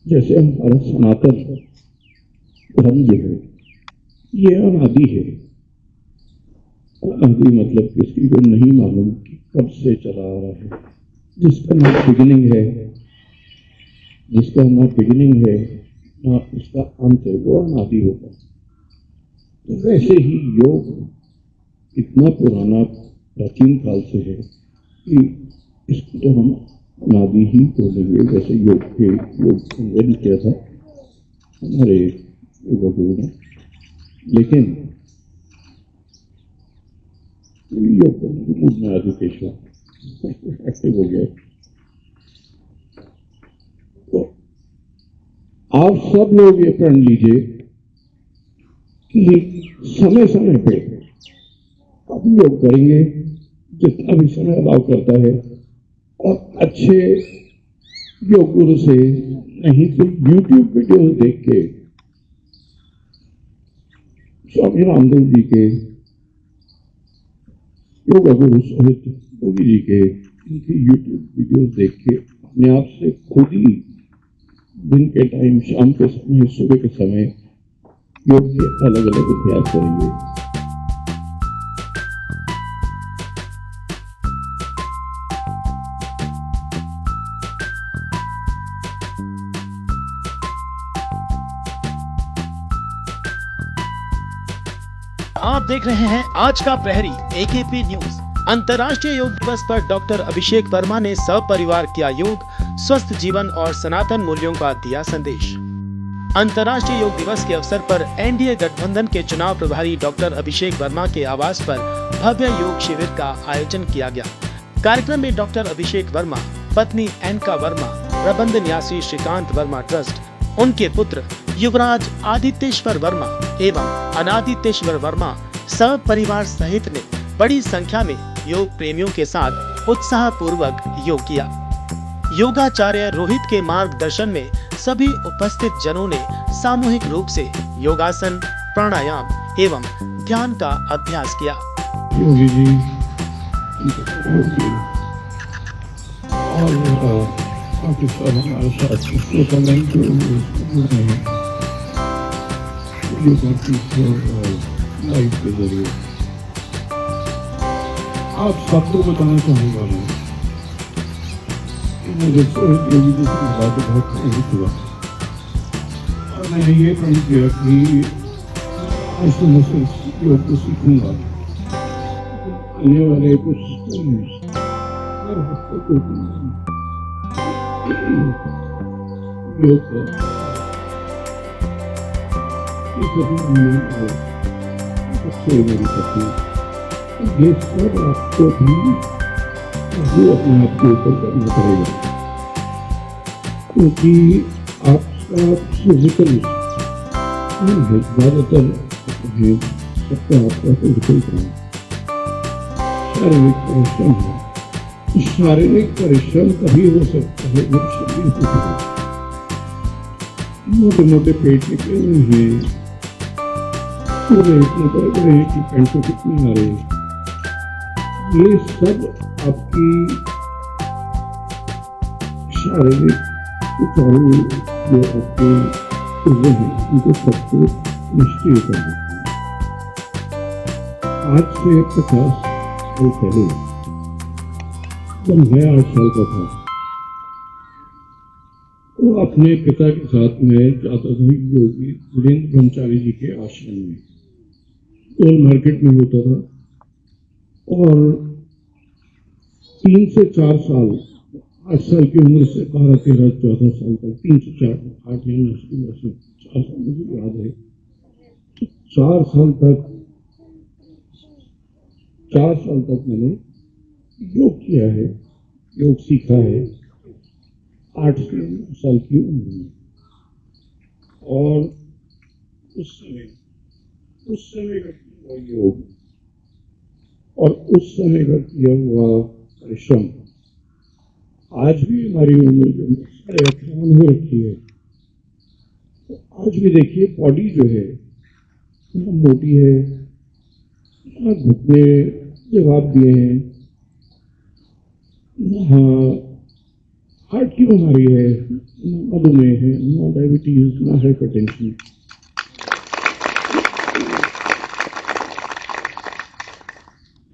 जैसे हमारा सनातन धर्म जो है ये अनादि है। अनादि मतलब किसी को नहीं मालूम कि कब से चला आ रहा है, जिसका ना बिगिनिंग है, जिसका ना बिगिनिंग है ना उसका अंत है, वो अनादि होगा। तो वैसे ही योग इतना पुराना प्राचीन काल से है कि इसको तो हम अनादि ही बोलेंगे। वैसे योग इन्वेंट किया था हमारे योग गुरु ने, लेकिन योग में एजुकेशन एक्टिव हो गया। तो आप सब लोग ये पढ़ लीजिए कि समय समय पे आप योग करेंगे जितना भी समय अलाउ करता है, और अच्छे योग गुरु से नहीं तो YouTube वीडियो देख के, स्वामी रामदेव जी के, योगा गुरु सोहित योगी जी के, इनकी YouTube वीडियो देख के अपने आप से खुद ही दिन के टाइम, शाम के समय, सुबह के समय योग के अलग अलग अभ्यास करेंगे। आप देख रहे हैं आज का प्रहरी AKP न्यूज। अंतर्राष्ट्रीय योग दिवस पर डॉक्टर अभिषेक वर्मा ने सपरिवार किया योग, स्वस्थ जीवन और सनातन मूल्यों का दिया संदेश। अंतर्राष्ट्रीय योग दिवस के अवसर पर NDA गठबंधन के चुनाव प्रभारी डॉक्टर अभिषेक वर्मा के आवास पर भव्य योग शिविर का आयोजन किया गया। कार्यक्रम में डॉक्टर अभिषेक वर्मा, पत्नी एनका वर्मा, प्रबंध न्यासी श्रीकांत वर्मा ट्रस्ट, उनके पुत्र युवराज आदित्येश्वर वर्मा एवं अनादित्येश्वर वर्मा सब परिवार सहित ने बड़ी संख्या में योग प्रेमियों के साथ उत्साह पूर्वक योग किया। योगाचार्य रोहित के मार्गदर्शन में सभी उपस्थित जनों ने सामूहिक रूप से योगासन, प्राणायाम एवं ध्यान का अभ्यास किया। योगी जी और काफी सारे हमारे साथ लाइफ के जरिए आप सबको बताना चाहूँगा मैं मुझे योगी जी की बात बहुत प्रेरित हुआ, और मैंने ये प्रण किया कि ऐसे मैं योग को सीखूंगा। आने वाले कुछ योग का ये सब आपको भी अपने आप के ऊपर करना पड़ेगा, क्योंकि आपका फिजिकल है, ज्यादातर है सबका आपका फिजिकल काम शारीरिक परिश्रम है। शारीरिक परिश्रम तभी हो सकता है जब शरीर को मोटे मोटे पेट निकले हुए हैं, पूरे इतने बड़े बड़े हैं कि पैंटों कितनी आ रही है। ये सब आपकी शारीरिक सुचारू जो आपके चीजें हैं उनको सबको निष्क्रिय कर देती है। आज से 50 साल पहले जब मैं 8 साल का था तो अपने पिता के साथ में जाता था योगी वीरेंद्र ब्रह्मचारी जी के आश्रम में, ओल्ड मार्केट में होता था। और 3 से 4 साल, 8 साल की उम्र से 12, 13, 14 साल तक, 3 से 4, 8 या 9 से 4 साल मुझे याद है, 4 साल तक मैंने योग किया है, योग सीखा है 8 से 9 साल की उम्र में। और उस समय का किया योग और उस समय का किया हुआ परिश्रम आज भी हमारी उम्र जो 58 हो रखी है, तो आज भी देखिए बॉडी जो है मोटी है, घुटने जवाब दिए हैं, हाँ हार्ट की बीमारी है, ना मधुमेह है, ना डायबिटीज, ना हाइपरटेंशन।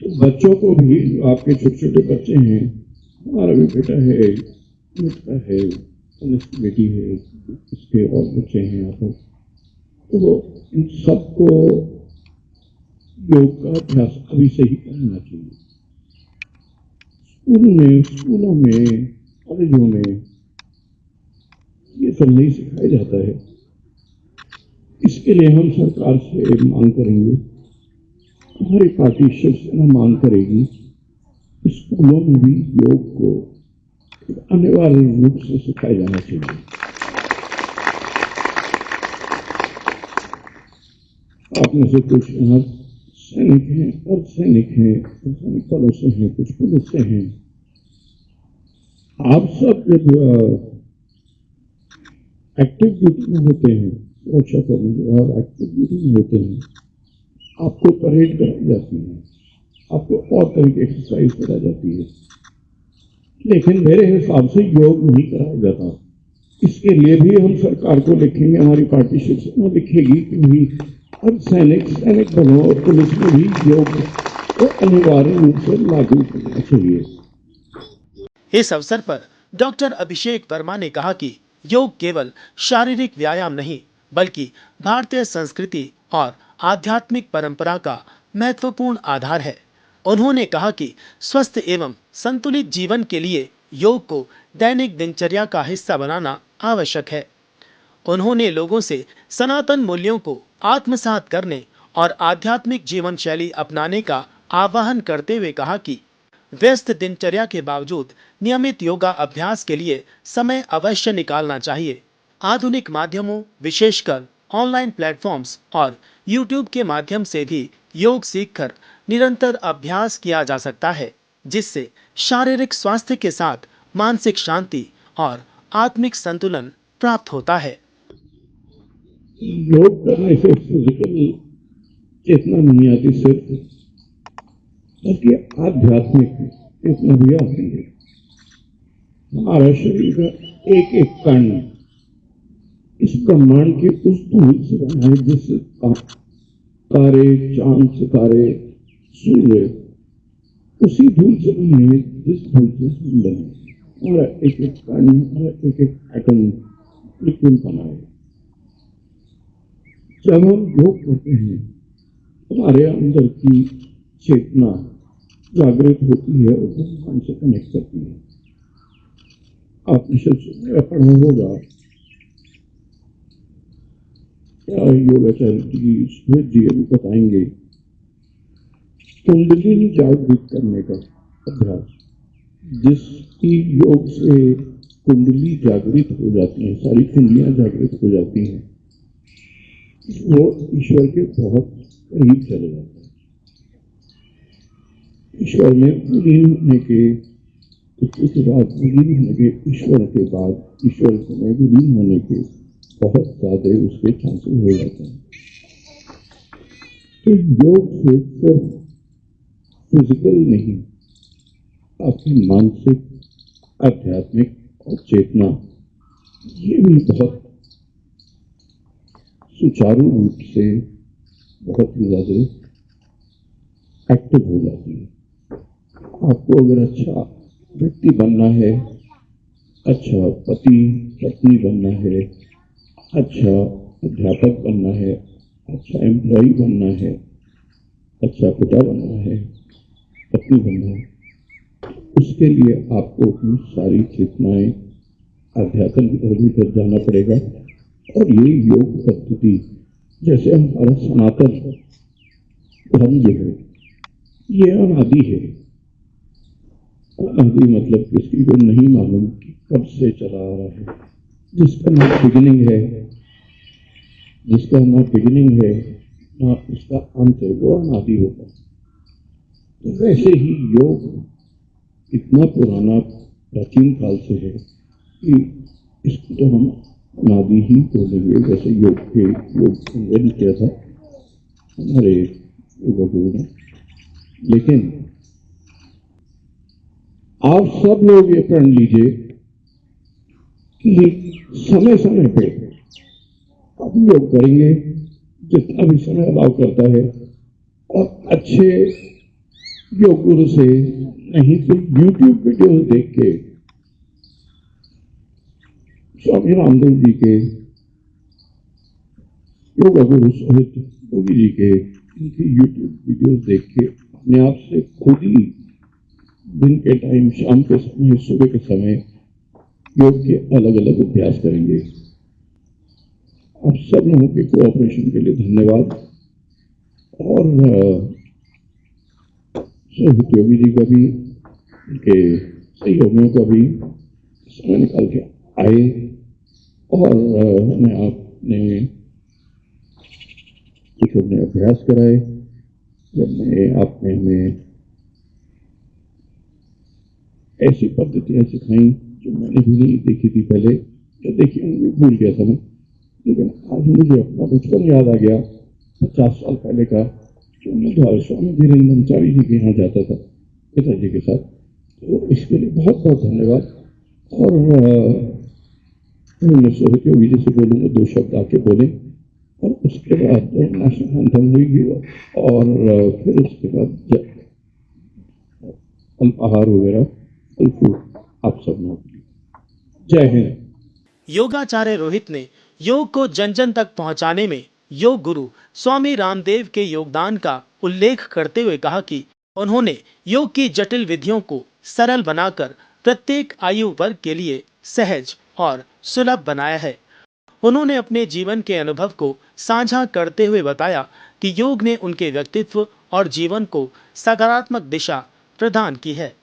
तो बच्चों को भी, आपके छोटे छोटे बच्चे हैं, हमारा भी बेटा है, बेटा है, बेटी है, इसके और बच्चे हैं यहाँ पर, तो इन सबको योग का अभ्यास अभी से ही करना चाहिए। स्कूलों में, कॉलेजों में ये सब नहीं सिखाया जाता है। इसके लिए हम सरकार से मांग करेंगे, हमारी पार्टी शिवसेना मांग करेगी, स्कूलों में भी योग को अनिवार्य रूप से सिखाया जाना चाहिए। आप में से कुछ यहाँ सैनिक हैं, अर्धसैनिक हैं, सैनिक बलों से हैं, कुछ पुलिस से हैं। आप सब जब एक्टिव ड्यूटी में होते हैं, सुरक्षा कर्मी जब एक्टिव ड्यूटी में होते हैं, आपको परेड कराई जाती है, आपको और तरह की एक्सरसाइज कराई जाती है, लेकिन मेरे हिसाब से योग नहीं कराया जाता। इसके लिए भी हम सरकार को लिखेंगे, हमारी पार्टी शिवसेना लिखेगी कि भाई हर सैनिक बलों और पुलिस में भी योग को अनिवार्य रूप से लागू करना चाहिए। इस अवसर पर डॉक्टर अभिषेक वर्मा ने कहा कि योग केवल शारीरिक व्यायाम नहीं, बल्कि भारतीय संस्कृति और आध्यात्मिक परंपरा का महत्वपूर्ण आधार है। उन्होंने कहा कि स्वस्थ एवं संतुलित जीवन के लिए योग को दैनिक दिनचर्या का हिस्सा बनाना आवश्यक है। उन्होंने लोगों से सनातन मूल्यों को आत्मसात करने और आध्यात्मिक जीवन शैली अपनाने का आह्वान करते हुए कहा कि व्यस्त दिनचर्या के बावजूद नियमित योगा अभ्यास के लिए समय अवश्य निकालना चाहिए। आधुनिक माध्यमों, विशेषकर ऑनलाइन प्लेटफॉर्म्स और यूट्यूब के माध्यम से भी योग सीखकर निरंतर अभ्यास किया जा सकता है, जिससे शारीरिक स्वास्थ्य के साथ मानसिक शांति और आत्मिक संतुलन प्राप्त होता है। योग करने से फिजिकल चेतना नहीं आती सिर्फ, बल्कि आध्यात्मिक चेतना भी आती है। हमारा शरीर का एक एक कण इस ब्रह्मांड के उस धूल से बना है जिससे तारे, चांद, सितारे, सूर्य उसी धूल से बने हैं जिस धूल से हम बने। हमारा एक एक कण, हमारा एक एक एटम लिक्विड बना है। जब हम योग करते हैं, हमारे अंदर की चेतना जागृत होती है और ब्रह्मांड से कनेक्ट करती है। आपने शायद पढ़ा होगा, योगाचार्य जी अभी बताएंगे, कुंडलिनी जागृत करने का अभ्यास, जिसकी योग से कुंडली जागृत हो जाती है, सारी कुंडलियां जागृत हो जाती हैं, वो ईश्वर के बहुत करीब चले जाते हैं। ईश्वर में विलीन होने के उसके बाद, विलीन होने के ईश्वर के बाद, ईश्वर में विलीन होने के बहुत ज्यादा उसके चांसेस हो जाते हैं। तो योग से सिर्फ फिजिकल नहीं, आपकी मानसिक, आध्यात्मिक और चेतना ये भी बहुत सुचारू रूप से बहुत ही ज्यादा एक्टिव हो जाती है। आपको अगर अच्छा व्यक्ति बनना है, अच्छा पति पत्नी बनना है, अच्छा अध्यापक बनना है, अच्छा एम्प्लॉय बनना है, अच्छा पिता बनना है, पत्नी बनना है, उसके लिए आपको अपनी सारी चेतनाएं अध्यात्म की तरफ भी जाना पड़ेगा। और ये योग पद्धति, जैसे हमारा सनातन धर्म जो है, ये अनादि है। अनादि मतलब किसी को नहीं मालूम कि कब से चला आ रहा है, जिसका ना बिगिनिंग है, जिसका ना बिगिनिंग है ना उसका अंत है, वो अनादि होता है। तो वैसे ही योग इतना पुराना प्राचीन काल से है कि इसको तो हम अनादि ही बोलेंगे। जैसे योग इन्वेंट किया था हमारे योग गुरु ने, लेकिन आप सब लोग ये प्रण लीजिए कि समय समय पे हम योग करेंगे जितना भी समय अलाउ करता है, और अच्छे योग गुरु से, नहीं तो यूट्यूब वीडियो देख के स्वामी रामदेव जी के, योगा गुरु सोहित योगी जी के, इनकी यूट्यूब वीडियोस देख के अपने आप से खुद ही दिन के टाइम, शाम के समय, सुबह के समय योग के अलग अलग अभ्यास करेंगे। आप सब लोगों के कोऑपरेशन के लिए धन्यवाद। और सोहित योगी जी का भी, उनके सहयोगियों का भी समय निकाल के आए और हमें आपने कुछ अपने अभ्यास कराए, जब आपने हमें ऐसी पद्धतियां सिखाई जो मैंने भी नहीं देखी थी पहले, या देखी होंगी, भूल गया था मैं, लेकिन आज मुझे अपना बचपन याद आ गया, 50 साल पहले का, जो मैं द्वारा स्वामी धीरेन्द्राचार्य जी के यहाँ जाता था पिताजी के साथ। तो इसके लिए बहुत बहुत धन्यवाद। और मैं सोहित योगी जी से बोलूँगा 2 शब्द आके बोलें, और उसके बाद नेशनल एंथम हुई, और फिर उसके बाद अल्पाहार वगैरह, फल फ्रूट आप सब लोगों के लिए। जय हिंद। योगाचार्य रोहित ने योग को जन जन तक पहुंचाने में योग गुरु स्वामी रामदेव के योगदान का उल्लेख करते हुए कहा कि उन्होंने योग की जटिल विधियों को सरल बनाकर प्रत्येक आयु वर्ग के लिए सहज और सुलभ बनाया है। उन्होंने अपने जीवन के अनुभव को साझा करते हुए बताया कि योग ने उनके व्यक्तित्व और जीवन को सकारात्मक दिशा प्रदान की है।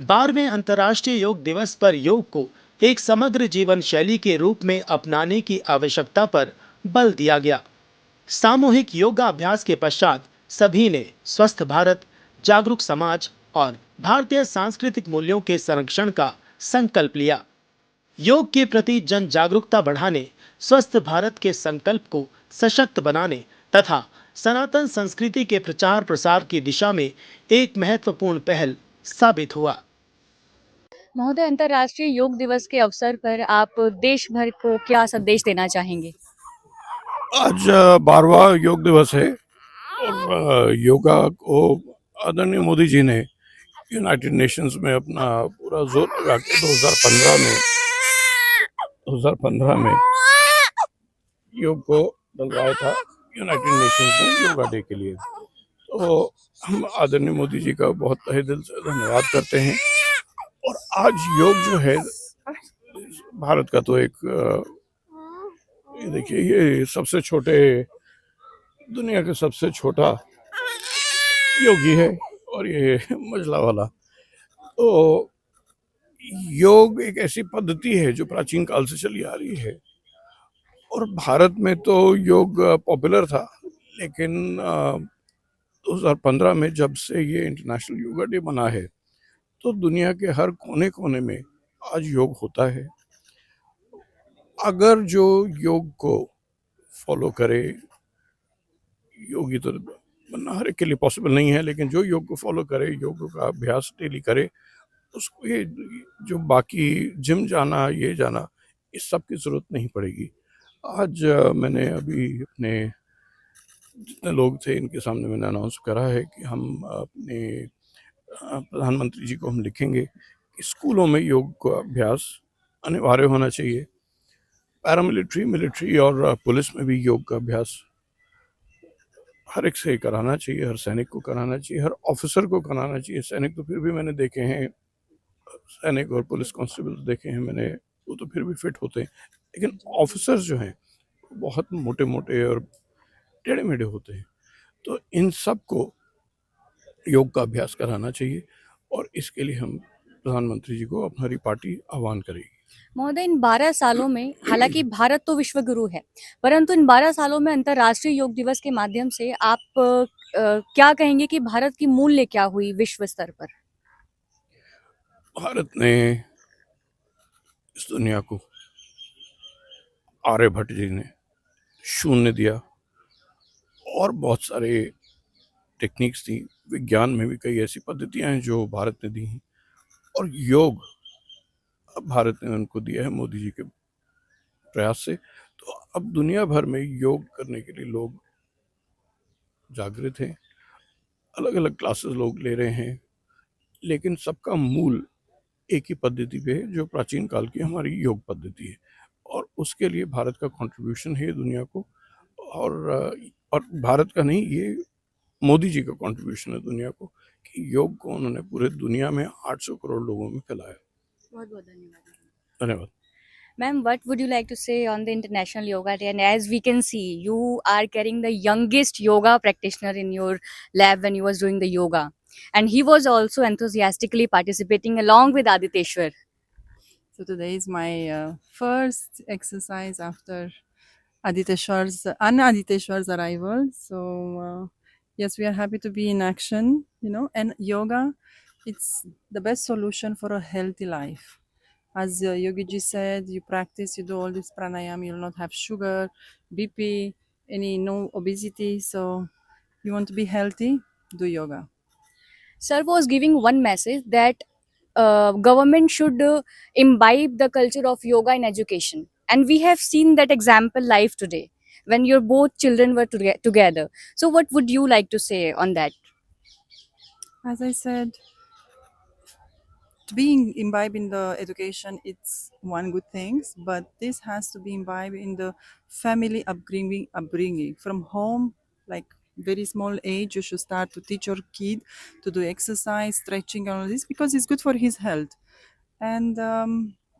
12वें अंतर्राष्ट्रीय योग दिवस पर योग को एक समग्र जीवन शैली के रूप में अपनाने की आवश्यकता पर बल दिया गया। सामूहिक योगाभ्यास के पश्चात सभी ने स्वस्थ भारत, जागरूक समाज और भारतीय सांस्कृतिक मूल्यों के संरक्षण का संकल्प लिया। योग के प्रति जन जागरूकता बढ़ाने, स्वस्थ भारत के संकल्प को सशक्त बनाने तथा सनातन संस्कृति के प्रचार प्रसार की दिशा में एक महत्वपूर्ण पहल साबित हुआ। महोदय, अंतर्राष्ट्रीय योग दिवस के अवसर पर आप देश भर को क्या संदेश देना चाहेंगे? आज 12वां योग दिवस है, और योगा को आदरणीय मोदी जी ने यूनाइटेड नेशंस में अपना पूरा जोर लगा के 2015 में योग को डलवाया था यूनाइटेड नेशंस में योगा डे के लिए। तो हम आदरणीय मोदी जी का बहुत तहे दिल से धन्यवाद करते हैं। और आज योग जो है भारत का तो एक, ये देखिए, ये सबसे छोटे, दुनिया के सबसे छोटा योगी है, और ये मजला वाला। तो योग एक ऐसी पद्धति है जो प्राचीन काल से चली आ रही है, और भारत में तो योग पॉपुलर था, लेकिन 2015 में जब से ये इंटरनेशनल योगा डे बना है, तो दुनिया के हर कोने कोने में आज योग होता है। अगर जो योग को फॉलो करे, योगी तो बनना हर एक के लिए पॉसिबल नहीं है, लेकिन जो योग को फॉलो करे, योग का अभ्यास डेली करे, उसको ये जो बाकी जिम जाना, ये जाना, इस सब की जरूरत नहीं पड़ेगी। आज मैंने अभी अपने जितने लोग थे इनके सामने मैंने अनाउंस करा है कि हम अपने प्रधानमंत्री जी को हम लिखेंगे कि स्कूलों में योग का अभ्यास अनिवार्य होना चाहिए। पैरामिलिट्री, मिलिट्री और पुलिस में भी योग का अभ्यास हर एक से कराना चाहिए, हर सैनिक को कराना चाहिए, हर ऑफिसर को कराना चाहिए। सैनिक तो फिर भी मैंने देखे हैं, सैनिक और पुलिस कांस्टेबल देखे हैं मैंने, वो तो फिर भी फिट होते हैं, लेकिन ऑफिसर्स जो हैं बहुत मोटे मोटे और टेढ़े मेढ़े होते हैं। तो इन सब को योग का अभ्यास कराना चाहिए, और इसके लिए हम प्रधानमंत्री जी को हमारी पार्टी आह्वान करेगी। महोदय, इन 12 सालों में, हालांकि भारत तो विश्व गुरु है, परंतु इन 12 सालों में अंतर्राष्ट्रीय योग दिवस के माध्यम से आप क्या कहेंगे कि भारत की मूल्य क्या हुई विश्व स्तर पर? भारत ने इस दुनिया को आर्यभट्ट जी ने शून्य दिया, और बहुत सारे टेक्निक्स थी, विज्ञान में भी कई ऐसी पद्धतियां हैं जो भारत ने दी हैं, और योग अब भारत ने उनको दिया है मोदी जी के प्रयास से। तो अब दुनिया भर में योग करने के लिए लोग जागृत हैं, अलग अलग क्लासेस लोग ले रहे हैं, लेकिन सबका मूल एक ही पद्धति पे है, जो प्राचीन काल की हमारी योग पद्धति है। और उसके लिए भारत का कंट्रीब्यूशन है दुनिया को, और भारत का नहीं, ये मोदी जी का कंट्रीब्यूशन है दुनिया को, कि योग को उन्होंने पूरे दुनिया में 800 करोड़ लोगों में फैलाया। बहुत बहुत धन्यवाद। धन्यवाद। Ma'am, what would you like to say on the International Yoga Day? And as we can see, you are carrying the youngest yoga practitioner in your lab when you was doing the yoga. And he was also enthusiastically participating along with Aditeshwar. So today is my first exercise after Aditeshwar's arrival. So yes, we are happy to be in action, and yoga, it's the best solution for a healthy life. As Yogi ji said, you practice, you do all this pranayam, you'll not have sugar, BP, no obesity. So you want to be healthy, do yoga. Sir was giving one message that government should imbibe the culture of yoga in education. And we have seen that example live today when your both children were together. So what would you like to say on that? As I said, to be imbibed in the education, it's one good thing, but this has to be imbibed in the family upbringing from home. Like very small age, you should start to teach your kid to do exercise, stretching, and all this, because it's good for his health. And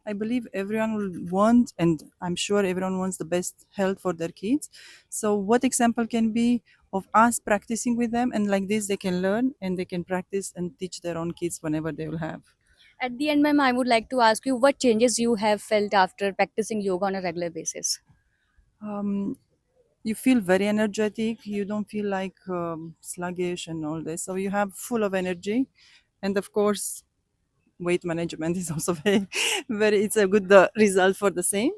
I believe everyone will want, and I'm sure everyone wants the best health for their kids. So what example can be of us practicing with them, and like this they can learn and they can practice and teach their own kids whenever they will have. At the end, ma'am, I would like to ask you what changes you have felt after practicing yoga on a regular basis. You feel very energetic. You don't feel like sluggish and all this. So you have full of energy, and of course, weight management is also very. It's a good result for the same.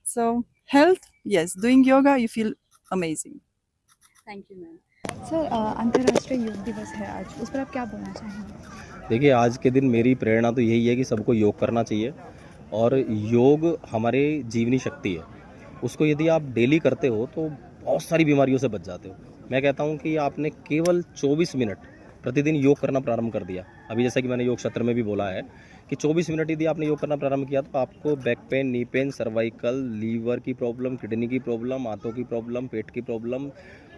So health, yes. Doing yoga, you feel amazing. Thank you, ma'am. Sir अंतर्राष्ट्रीय योग दिवस है आज, उस पर आप क्या बोलना चाहेंगे? देखिए, आज के दिन मेरी प्रेरणा तो यही है कि सबको योग करना चाहिए, और योग हमारे जीवनी शक्ति है। उसको यदि आप डेली करते हो तो बहुत सारी बीमारियों से बच जाते हो। मैं कहता हूँ कि आपने केवल 24 मिनट प्रतिदिन योग करना प्रारंभ कर दिया, अभी जैसा कि मैंने योग सत्र में भी बोला है कि 24 मिनट यदि आपने योग करना प्रारंभ किया तो आपको back pain, knee pain, cervical, liver की प्रॉब्लम, किडनी की प्रॉब्लम, आंतों की प्रॉब्लम, पेट की प्रॉब्लम,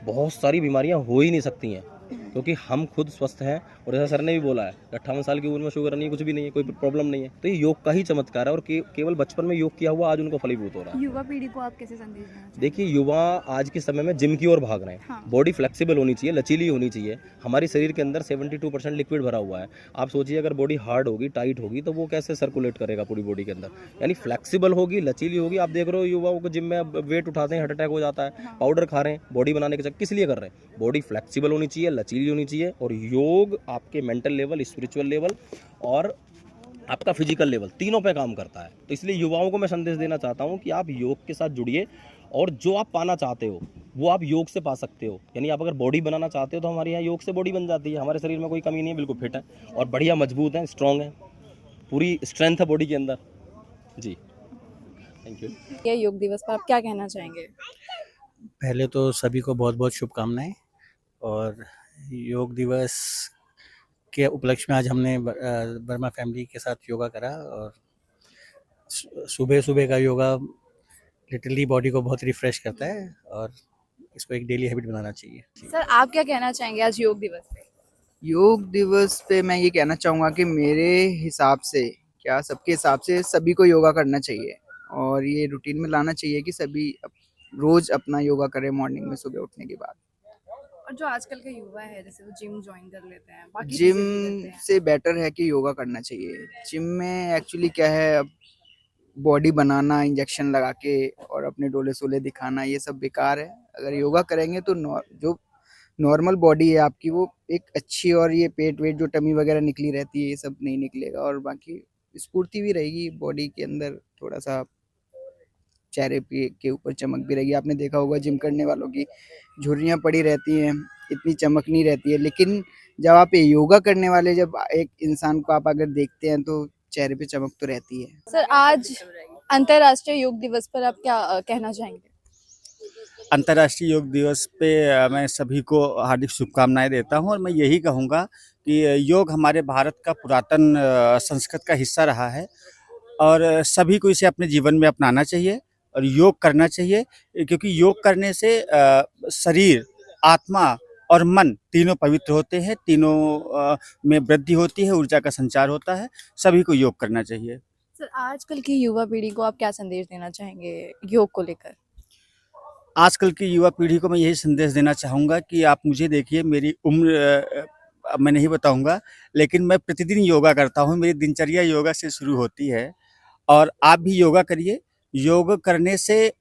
बहुत सारी बीमारियां हो ही नहीं सकती हैं, क्योंकि हम खुद स्वस्थ हैं। और जैसा सर ने भी बोला है, 58 साल की उम्र में शुगर नहीं है, कुछ भी नहीं है, कोई प्रॉब्लम नहीं है। तो ये योग का ही चमत्कार है, और केवल बचपन में योग किया हुआ आज उनको फलीभूत हो रहा है। युवा पीढ़ी को आप कैसे संदेश देना चाहेंगे? देखिए, युवा आज के समय में जिम की ओर भाग रहे हैं। हाँ। बॉडी फ्लेक्सिबल होनी चाहिए, लचीली होनी चाहिए। हमारे शरीर के अंदर 72% लिक्विड भरा हुआ है। आप सोचिए, अगर बॉडी हार्ड होगी, टाइट होगी, तो वो कैसे सर्कुलेट करेगा पूरी बॉडी के अंदर? यानी फ्लेक्सिबल होगी, लचीली होगी। आप देख रहे हो युवाओं को जिम में वेट उठाते हैं, हार्ट अटैक हो जाता है। पाउडर खा रहे हैं बॉडी बनाने के चक्कर, किस लिए कर रहे हैं? बॉडी फ्लेक्सिबल होनी चाहिए, लचीली होनी चाहिए। और योग आपके मेंटल लेवल, स्पिरिचुअल लेवल और आपका फिजिकल लेवल, तीनों पे काम करता है। तो इसलिए युवाओं को मैं संदेश देना चाहता हूं कि आप योग के साथ जुड़िए, और जो आप पाना चाहते हो वो आप योग से पा सकते हो। यानी आप अगर बॉडी बनाना चाहते हो तो हमारे यहाँ योग से बॉडी बन जाती है। हमारे शरीर में कोई कमी नहीं है, बिल्कुल फिट है और बढ़िया मजबूत है, स्ट्रॉन्ग है, पूरी स्ट्रेंथ है बॉडी के अंदर। जी, थैंक यू। ये योग दिवस पर आप क्या कहना चाहेंगे? पहले तो सभी को बहुत बहुत शुभकामनाएं, और योग दिवस के उपलक्ष्य में आज हमने वर्मा फैमिली के साथ योगा करा, और सुबह सुबह का योगा लिटरली बॉडी को बहुत रिफ्रेश करता है, और इसको एक डेली हैबिट बनाना चाहिए। सर आप क्या कहना चाहेंगे आज योग दिवस पे? योग दिवस पे मैं ये कहना चाहूँगा कि मेरे हिसाब से, क्या सबके हिसाब से, सभी को योगा करना चाहिए, और ये रूटीन में लाना चाहिए कि सभी रोज अपना योगा करें मॉर्निंग में सुबह उठने के बाद। और जो आजकल के युवा है, जैसे वो जिम ज्वाइन कर लेते हैं, बाकी जिम चीजें भी करते हैं। से बेटर है कि योगा करना चाहिए। जिम में एक्चुअली क्या है, अब बॉडी बनाना, इंजेक्शन लगा के और अपने डोले सोले दिखाना, ये सब बेकार है। अगर योगा करेंगे तो जो नॉर्मल बॉडी है आपकी, वो एक अच्छी, और ये पेट वेट जो टमी वगैरह निकली रहती है, ये सब नहीं निकलेगा, और बाकी स्फूर्ति भी रहेगी बॉडी के अंदर, थोड़ा सा चेहरे के ऊपर चमक भी रहेगी। आपने देखा होगा जिम करने वालों की झुर्रियाँ पड़ी रहती हैं, इतनी चमक नहीं रहती है। लेकिन जब आप योगा करने वाले, जब एक इंसान को आप अगर देखते हैं, तो चेहरे पे चमक तो रहती है। सर आज अंतर्राष्ट्रीय योग दिवस पर आप क्या कहना चाहेंगे? अंतर्राष्ट्रीय योग दिवस पे मैं सभी को हार्दिक शुभकामनाएं देता हूं और मैं यही कहूंगा कि योग हमारे भारत का पुरातन संस्कृत का हिस्सा रहा है और सभी को इसे अपने जीवन में अपनाना चाहिए और योग करना चाहिए, क्योंकि योग करने से शरीर, आत्मा और मन तीनों पवित्र होते हैं, तीनों में वृद्धि होती है, ऊर्जा का संचार होता है। सभी को योग करना चाहिए। सर आजकल की युवा पीढ़ी को आप क्या संदेश देना चाहेंगे योग को लेकर? आजकल की युवा पीढ़ी को मैं यही संदेश देना चाहूँगा कि आप मुझे देखिए, मेरी उम्र अब मैं नहीं बताऊँगा, लेकिन मैं प्रतिदिन योगा करता हूँ। मेरी दिनचर्या योगा से शुरू होती है और आप भी योगा करिए। योग करने से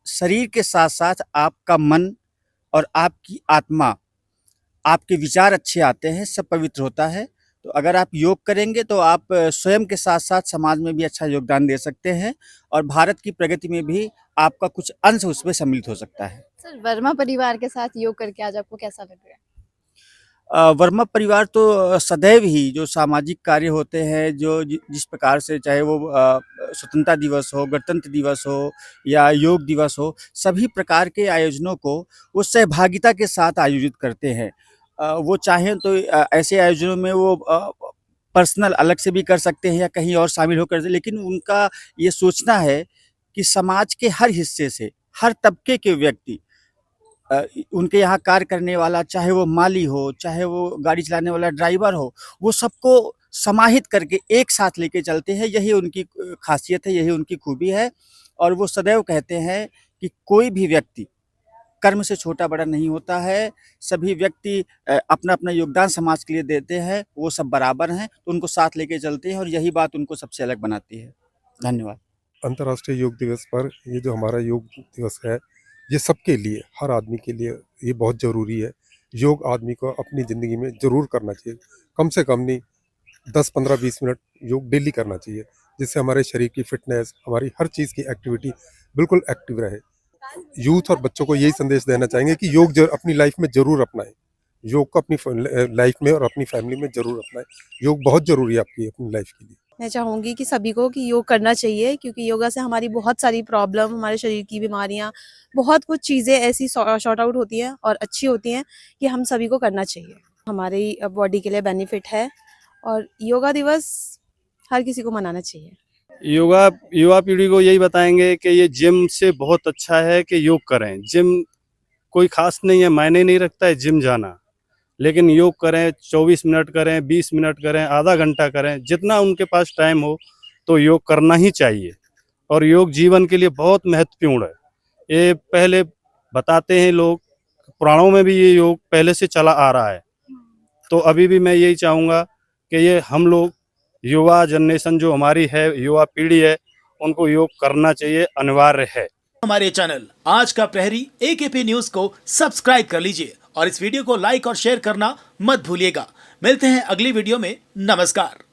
शरीर के साथ-साथ आपका मन और आपकी आत्मा, आपके विचार अच्छे आते हैं, सब पवित्र होता है। तो अगर आप योग करेंगे तो आप स्वयं के साथ-साथ समाज में भी अच्छा योगदान दे सकते हैं और भारत की प्रगति में भी आपका कुछ अंश उसमें सम्मिलित हो सकता है। सर वर्मा परिवार के साथ योग करके आज आपको कैसा लग रहा है? वर्मा परिवार तो सदैव ही जो सामाजिक कार्य होते हैं, जो जिस प्रकार से, चाहे वो स्वतंत्रता दिवस हो, गणतंत्र दिवस हो या योग दिवस हो, सभी प्रकार के आयोजनों को वो सहभागिता के साथ आयोजित करते हैं। वो चाहें तो ऐसे आयोजनों में वो पर्सनल अलग से भी कर सकते हैं या कहीं और शामिल होकर, लेकिन उनका ये सोचना है कि समाज के हर हिस्से से, हर तबके के व्यक्ति, उनके यहाँ कार्य करने वाला, चाहे वो माली हो, चाहे वो गाड़ी चलाने वाला ड्राइवर हो, वो सबको समाहित करके एक साथ लेके चलते हैं। यही उनकी खासियत है, यही उनकी खूबी है और वो सदैव कहते हैं कि कोई भी व्यक्ति कर्म से छोटा बड़ा नहीं होता है। सभी व्यक्ति अपना-अपना योगदान समाज के लिए देते हैं, वो सब बराबर हैं, तो उनको साथ लेके चलते हैं और यही बात उनको सबसे अलग बनाती है। धन्यवाद। अंतर्राष्ट्रीय योग दिवस पर ये जो हमारा योग दिवस है, ये सबके लिए, हर आदमी के लिए ये बहुत ज़रूरी है। योग आदमी को अपनी ज़िंदगी में ज़रूर करना चाहिए। कम से कम नहीं, 10, 15, 20 मिनट योग डेली करना चाहिए, जिससे हमारे शरीर की फिटनेस, हमारी हर चीज़ की एक्टिविटी बिल्कुल एक्टिव रहे। यूथ और बच्चों को यही संदेश देना चाहेंगे कि योग अपनी लाइफ में ज़रूर अपनाएं। योग को अपनी लाइफ में और अपनी फैमिली में ज़रूर अपनाएं। योग बहुत ज़रूरी है आपकी अपनी लाइफ के लिए। मैं चाहूँगी कि सभी को कि योग करना चाहिए, क्योंकि योगा से हमारी बहुत सारी प्रॉब्लम, हमारे शरीर की बीमारियाँ, बहुत कुछ चीज़ें ऐसी सॉर्ट आउट होती हैं और अच्छी होती हैं कि हम सभी को करना चाहिए। हमारी बॉडी के लिए बेनिफिट है और योगा दिवस हर किसी को मनाना चाहिए। योगा युवा पीढ़ी को यही बताएंगे कि ये जिम से बहुत अच्छा है कि योग करें। जिम कोई खास नहीं है, मायने नहीं रखता है जिम जाना, लेकिन योग करें, 24 मिनट करें, 20 मिनट करें, आधा घंटा करें, जितना उनके पास टाइम हो तो योग करना ही चाहिए। और योग जीवन के लिए बहुत महत्वपूर्ण है। ये पहले बताते हैं लोग, पुराणों में भी ये योग पहले से चला आ रहा है। तो अभी भी मैं यही चाहूँगा कि ये हम लोग युवा जनरेशन जो हमारी है, युवा पीढ़ी है, उनको योग करना चाहिए, अनिवार्य है। हमारे चैनल आज का प्रहरी AKP न्यूज को सब्सक्राइब कर लीजिए और इस वीडियो को लाइक और शेयर करना मत भूलिएगा। मिलते हैं अगली वीडियो में। नमस्कार।